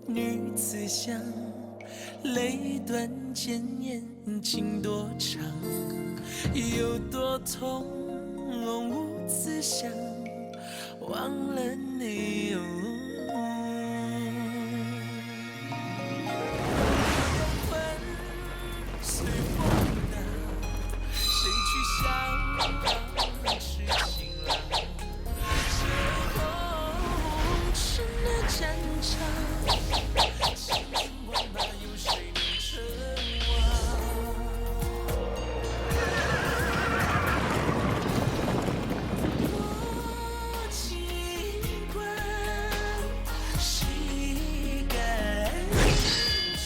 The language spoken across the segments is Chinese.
女子香，泪断剑眼情多长，有多痛无自想，忘了你。随风荡，谁去想是情郎？最后成了战场，千军万马有谁能称王？我尽管谁敢闯？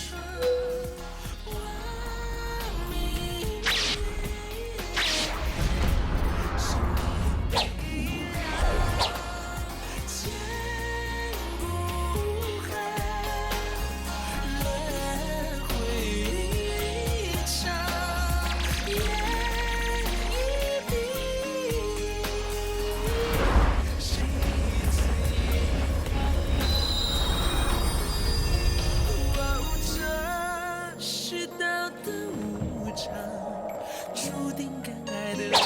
注定敢爱的人。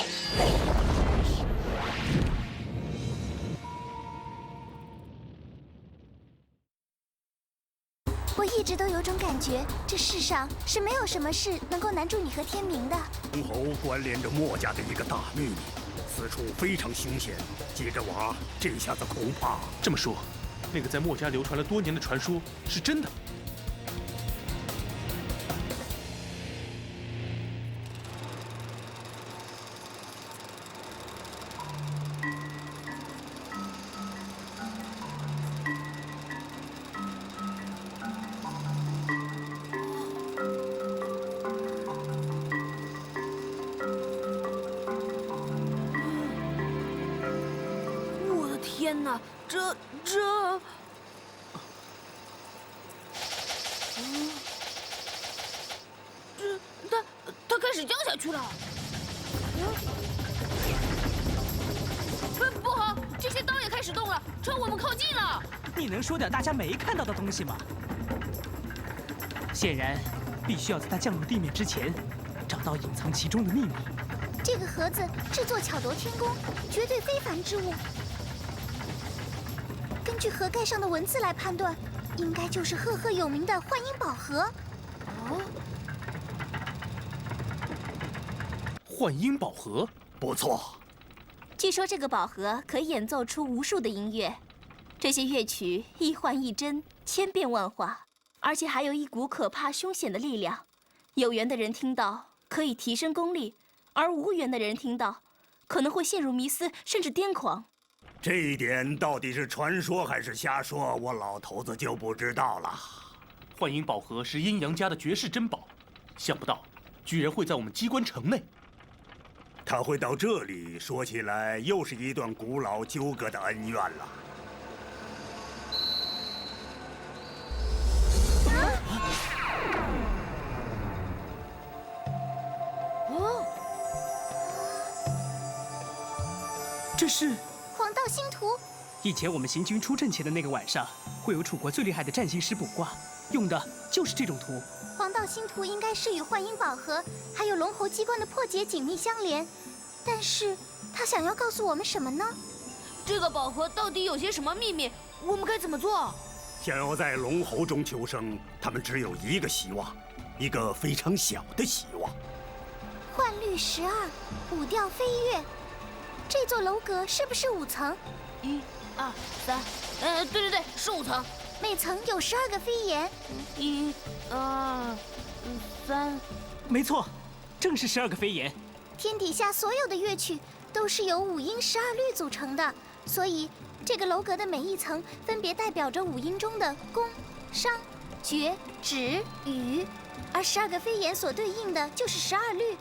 我一直都有种感觉，这世上是没有什么事能够难住你和天明的。龙侯关联着墨家的一个大秘密，此处非常凶险。接着挖，这下子恐怕……这么说，那个在墨家流传了多年的传说是真的？天哪，这，他开始降下去了。不好，这些刀也开始动了，朝我们靠近了。你能说点大家没看到的东西吗？显然，必须要在它降入地面之前，找到隐藏其中的秘密。这个盒子制作巧夺天工，绝对非凡之物。根据盒盖上的文字来判断，应该就是赫赫有名的幻音宝盒。哦，幻音宝盒，不错。据说这个宝盒可以演奏出无数的音乐，这些乐曲一幻一真，千变万化，而且还有一股可怕凶险的力量。有缘的人听到可以提升功力，而无缘的人听到可能会陷入迷思，甚至癫狂。这一点到底是传说还是瞎说，我老头子就不知道了。幻音宝盒是阴阳家的绝世珍宝，想不到居然会在我们机关城内。他会到这里，说起来又是一段古老纠葛的恩怨了。哦，这是黄道星图。以前我们行军出阵前的那个晚上，会有楚国最厉害的占星师卜卦，用的就是这种图。黄道星图应该是与幻音宝盒还有龙侯机关的破解紧密相连，但是他想要告诉我们什么呢？这个宝盒到底有些什么秘密？我们该怎么做？想要在龙侯中求生，他们只有一个希望，一个非常小的希望。幻律12，五调飞跃。这座楼阁是不是5层？1、2、3，对，是5层。每层有12个飞檐。1、2、3，没错，正是12个飞檐。天底下所有的乐曲都是由5音12律组成的，所以这个楼阁的每一层分别代表着5音中的宫、商、角、徵、羽，而12个飞檐所对应的就是12律。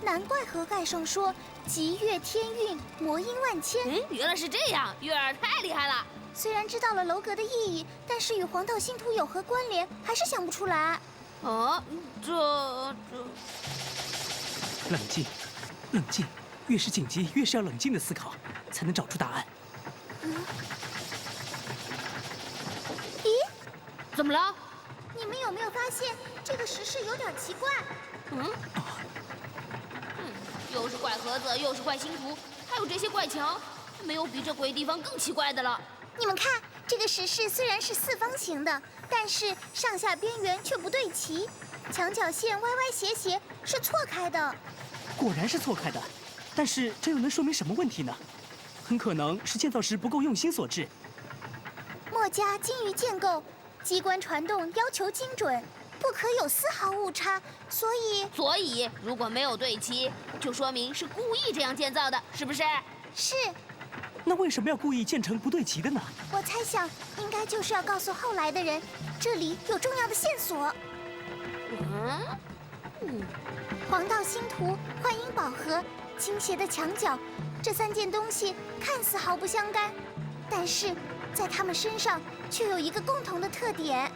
难怪盒盖上说极乐天韵，魔音万千。原来是这样，月儿太厉害了。虽然知道了楼阁的意义，但是与黄道星图有何关联，还是想不出来。冷静，冷静，越是紧急，越是要冷静的思考，才能找出答案。咦，怎么了？你们有没有发现这个石室有点奇怪？又是怪盒子，又是怪星图，还有这些怪墙，没有比这鬼地方更奇怪的了。你们看，这个石室虽然是四方形的，但是上下边缘却不对齐，墙角线歪歪斜斜，是错开的。果然是错开的，但是这又能说明什么问题呢？很可能是建造时不够用心所致。墨家精于建构，机关传动要求精准，不可有丝毫误差，所以如果没有对齐，就说明是故意这样建造的，是不是？是。那为什么要故意建成不对齐的呢？我猜想，应该就是要告诉后来的人，这里有重要的线索。黄道星图、幻音宝盒、倾斜的墙角，这3件东西看似毫不相干，但是在它们身上却有一个共同的特点。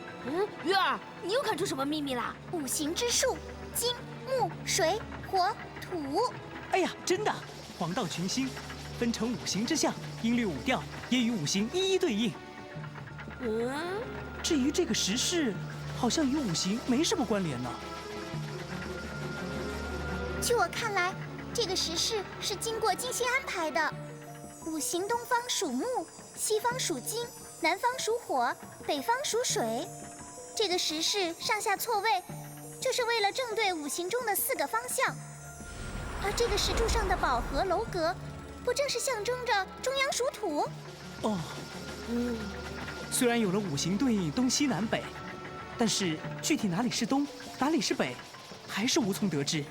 鱼儿，你又看出什么秘密啦？五行之术，金、木、水、火、土。哎呀，真的，黄道群星分成5行之象，音律5调也与5行一一对应。至于这个石室，好像与5行没什么关联呢。据我看来，这个石室是经过精心安排的。5行东方属木，西方属金，南方属火，北方属水。这个石室上下错位，就是为了正对5行中的4个方向。而这个石柱上的宝盒楼阁，不正是象征着中央属土？虽然有了5行对应东西南北，但是具体哪里是东，哪里是北，还是无从得知。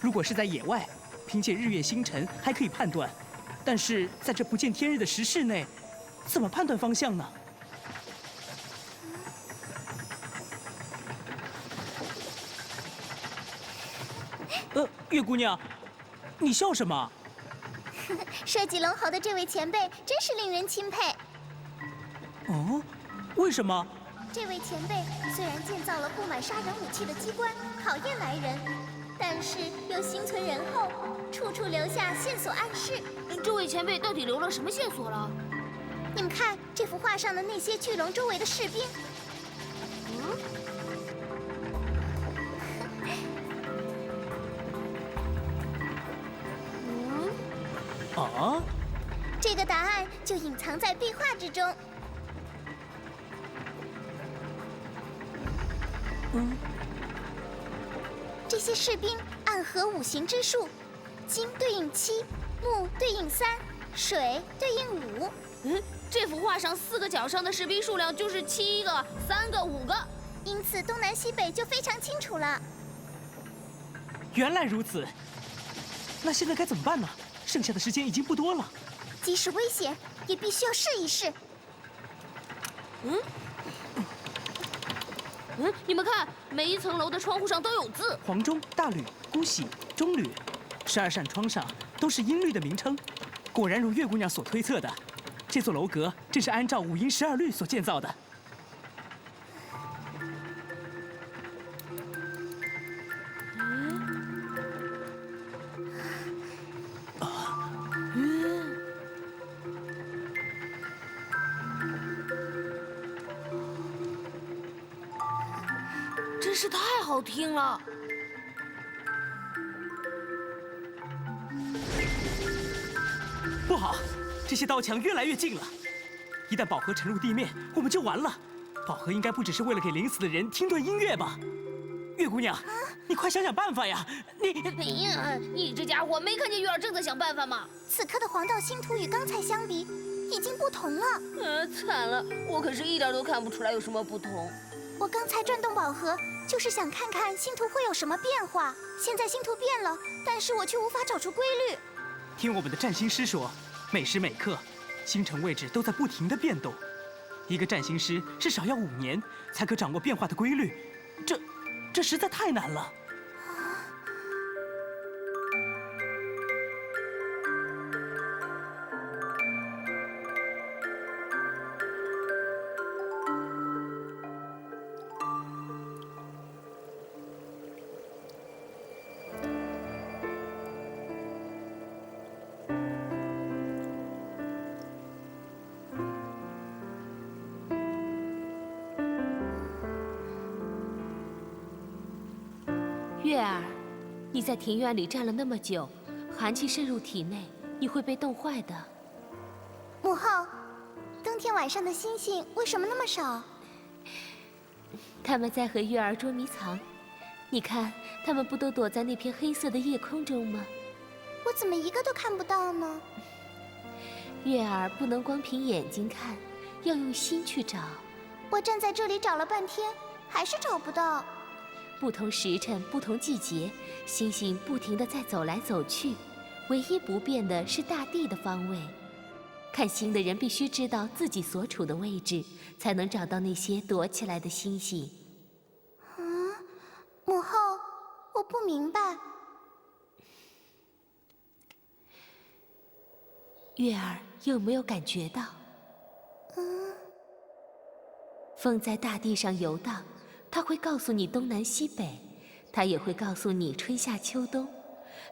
如果是在野外，凭借日月星辰还可以判断，但是在这不见天日的石室内，怎么判断方向呢？月姑娘，你笑什么？设计龙喉的这位前辈真是令人钦佩。为什么？这位前辈虽然建造了布满杀人武器的机关，考验来人，但是又心存仁厚，处处留下线索暗示。这位前辈到底留了什么线索了？你们看这幅画上的那些巨龙周围的士兵。这个答案就隐藏在壁画之中。这些士兵暗合5行之术，金对应7，木对应3，水对应5。这幅画上4个角上的士兵数量就是7个、3个、5个，因此东南西北就非常清楚了。原来如此，那现在该怎么办呢？剩下的时间已经不多了。即使危险，也必须要试一试。你们看，每一层楼的窗户上都有字：黄钟、大吕、姑喜、中吕，12扇窗上都是音律的名称。果然如月姑娘所推测的，这座楼阁正是按照5音12律所建造的。真是太好听了。不好，这些刀墙越来越近了。一旦宝盒沉入地面，我们就完了。宝盒应该不只是为了给临死的人听段音乐吧？月姑娘，你快想想办法呀！你这家伙没看见月儿正在想办法吗？此刻的黄道星图与刚才相比，已经不同了。惨了，我可是一点都看不出来有什么不同。我刚才转动宝盒，就是想看看星图会有什么变化。现在星图变了，但是我却无法找出规律。听我们的占星师说，每时每刻，星辰位置都在不停地变动。一个占星师至少要5年才可掌握变化的规律，这实在太难了。月儿，你在庭院里站了那么久，寒气渗入体内，你会被冻坏的。母后，冬天晚上的星星为什么那么少？他们在和月儿捉迷藏，你看，他们不都躲在那片黑色的夜空中吗？我怎么一个都看不到呢？月儿不能光凭眼睛看，要用心去找。我站在这里找了半天，还是找不到。不同时辰、不同季节，星星不停地在走来走去，唯一不变的是大地的方位。看星的人必须知道自己所处的位置，才能找到那些躲起来的星星。母后，我不明白。月儿有没有感觉到？风在大地上游荡，它会告诉你东南西北，它也会告诉你春夏秋冬，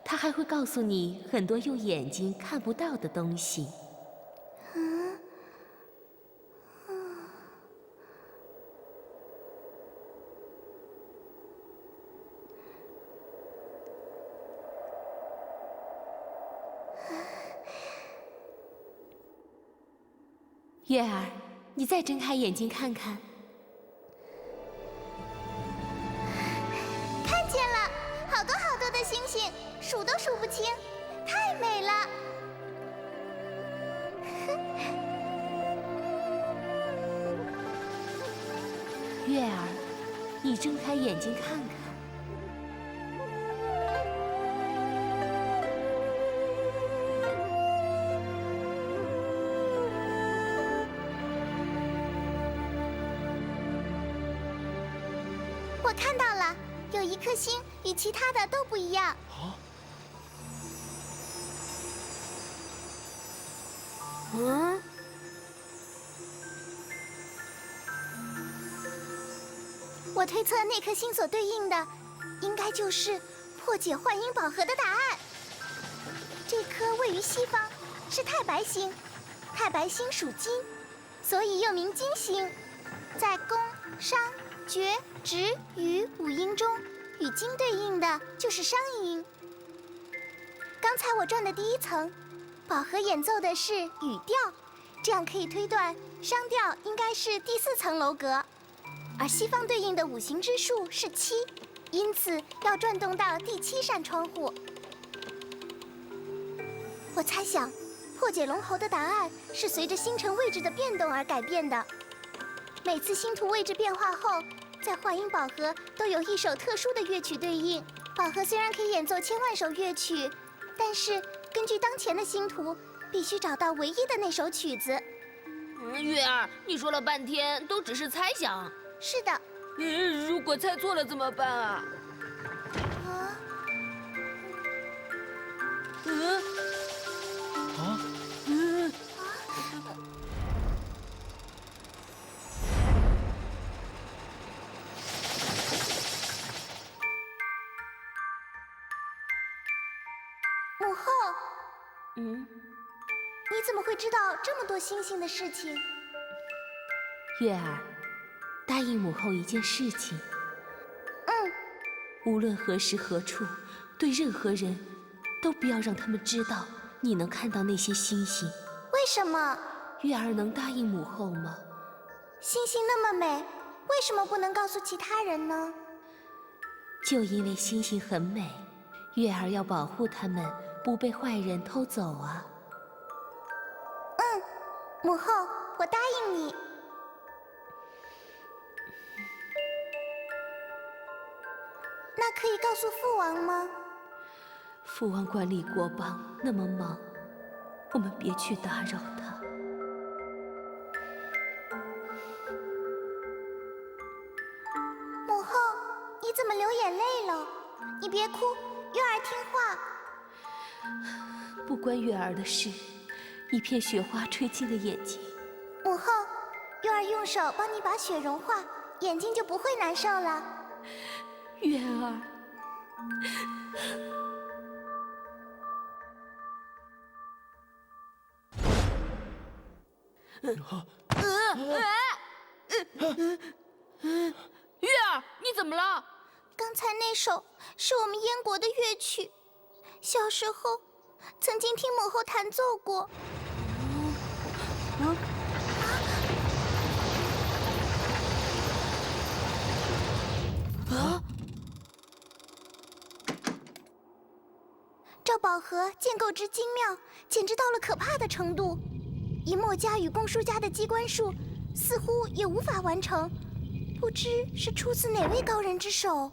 它还会告诉你很多用眼睛看不到的东西。月儿，你再睁开眼睛看看。看见了，好多好多的星星，数都数不清，太美了。月儿，你睁开眼睛看看。我看到了，有一颗星与其他的都不一样。我推测那颗星所对应的，应该就是破解幻音宝盒的答案。这颗位于西方，是太白星。太白星属金，所以又名金星。在宫、商、角、徵、羽五音中，与金对应的就是商音。刚才我转的第一层，宝盒演奏的是羽调，这样可以推断商调应该是第4层楼阁。而西方对应的五行之数是7，因此要转动到第7扇窗户。我猜想，破解龙喉的答案是随着星辰位置的变动而改变的。每次星图位置变化后，在幻音宝盒都有一首特殊的乐曲对应。宝盒虽然可以演奏千万首乐曲，但是根据当前的星图，必须找到唯一的那首曲子。月儿，你说了半天都只是猜想。是的。如果猜错了怎么办啊？母后，你怎么会知道这么多星星的事情？月儿，答应母后一件事情。无论何时何处，对任何人，都不要让他们知道你能看到那些星星。为什么？月儿能答应母后吗？星星那么美，为什么不能告诉其他人呢？就因为星星很美，月儿要保护它们不被坏人偷走啊。母后，我答应你。那可以告诉父王吗？父王管理国邦那么忙，我们别去打扰他。母后，你怎么流眼泪了？你别哭，月儿听话。不关月儿的事，一片雪花吹进了眼睛。母后，月儿用手帮你把雪融化，眼睛就不会难受了。月儿，月儿，你怎么了？刚才那首是我们燕国的乐曲，小时候曾经听母后弹奏过。这宝盒建构之精妙，简直到了可怕的程度。以墨家与公输家的机关术，似乎也无法完成。不知是出自哪位高人之手。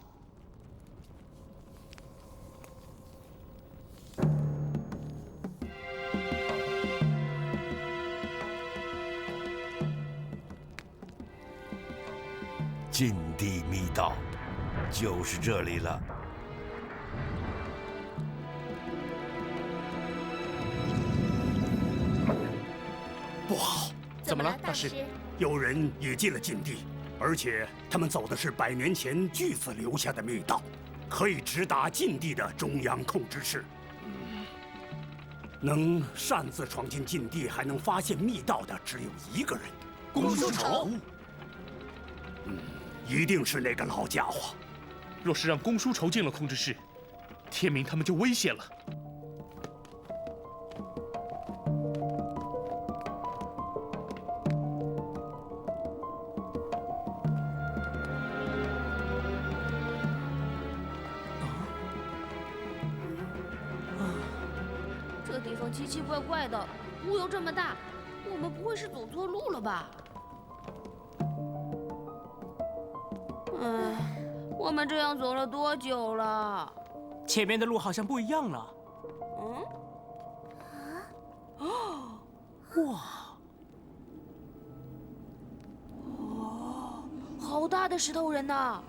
禁地密道，就是这里了。不好，怎么了，大师？有人也进了禁地，而且他们走的是100年前巨子留下的密道，可以直达禁地的中央控制室。能擅自闯进禁地还能发现密道的只有一个人，公输丑。一定是那个老家伙。若是让公输丑进了控制室，天明他们就危险了。这地方奇奇怪怪的，雾又这么大，我们不会是走错路了吧？我们这样走了多久了？前面的路好像不一样了。哇！好大的石头人呐！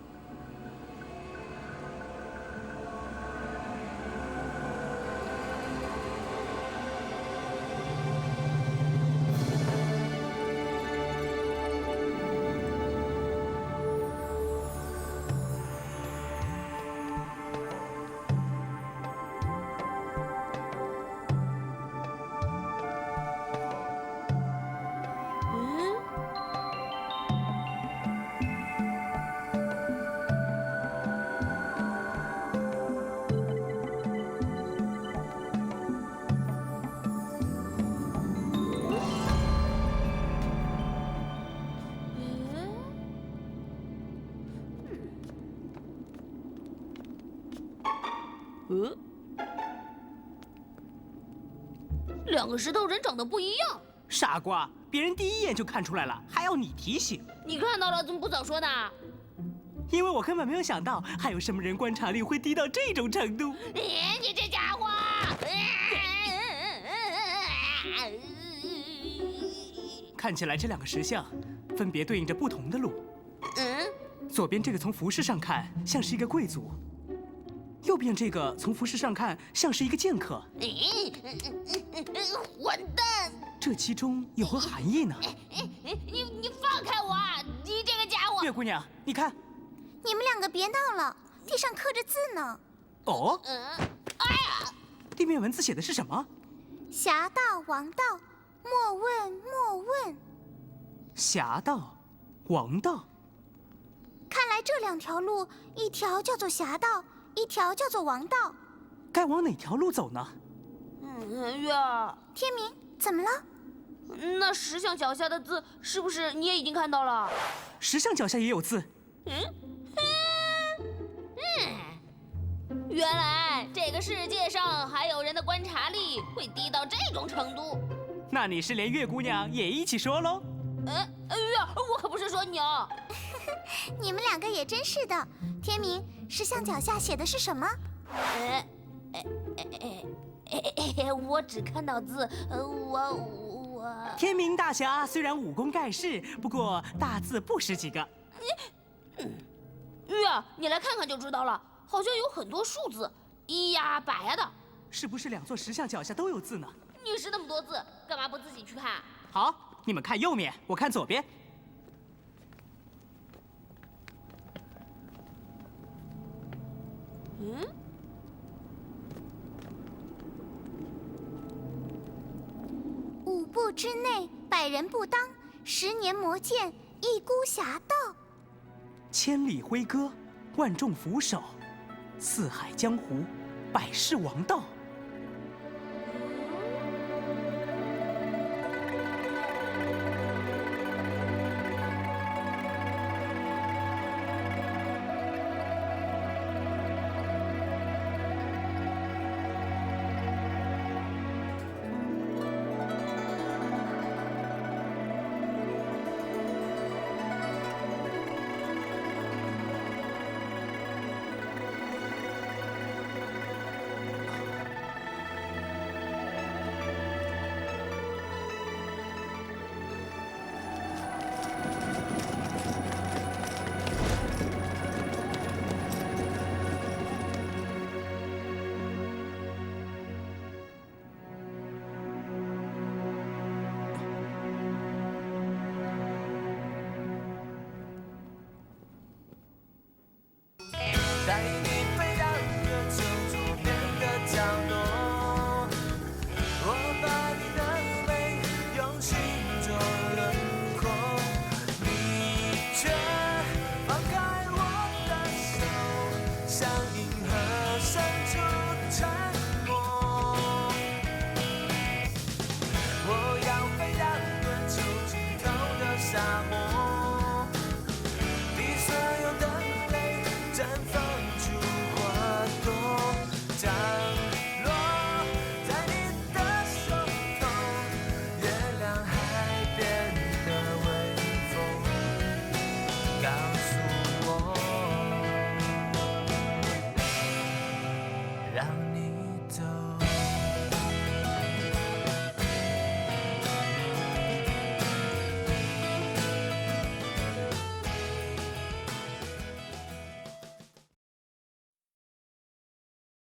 两个石头人长得不一样。傻瓜，别人第一眼就看出来了，还要你提醒？你看到了，怎么不早说呢？因为我根本没有想到，还有什么人观察力会低到这种程度。你这家伙！看起来这两个石像，分别对应着不同的路。左边这个从服饰上看像是一个贵族，右边这个从服饰上看像是一个剑客。混蛋！这其中有何含义呢？你放开我！你这个家伙！月姑娘，你看，你们两个别闹了，地上刻着字呢。哦，哎呀！地面文字写的是什么？侠道王道，莫问莫问。侠道，王道。看来这两条路，一条叫做侠道，一条叫做王道。该往哪条路走呢？月儿，天明，怎么了？那石像脚下的字，是不是你也已经看到了？石像脚下也有字。原来这个世界上还有人的观察力会低到这种程度。那你是连月姑娘也一起说喽？月儿，我可不是说你哦。你们两个也真是的。天明，石像脚下写的是什么？我只看到字，我。天明大侠虽然武功盖世，不过大字不识几个。月儿，你来看看就知道了，好像有很多数字，1呀、100呀的。是不是两座石像脚下都有字呢？你识那么多字，干嘛不自己去看？好，你们看右面，我看左边。5步之内，100人不当，10年磨剑，一孤侠道。千里挥戈，万众俯首，四海江湖，百世王道。带你飞到月球左边的角落，我把你的美用心做轮廓，你却放开我的手，向银河伸出沉默。我要飞到月球尽头的沙漠。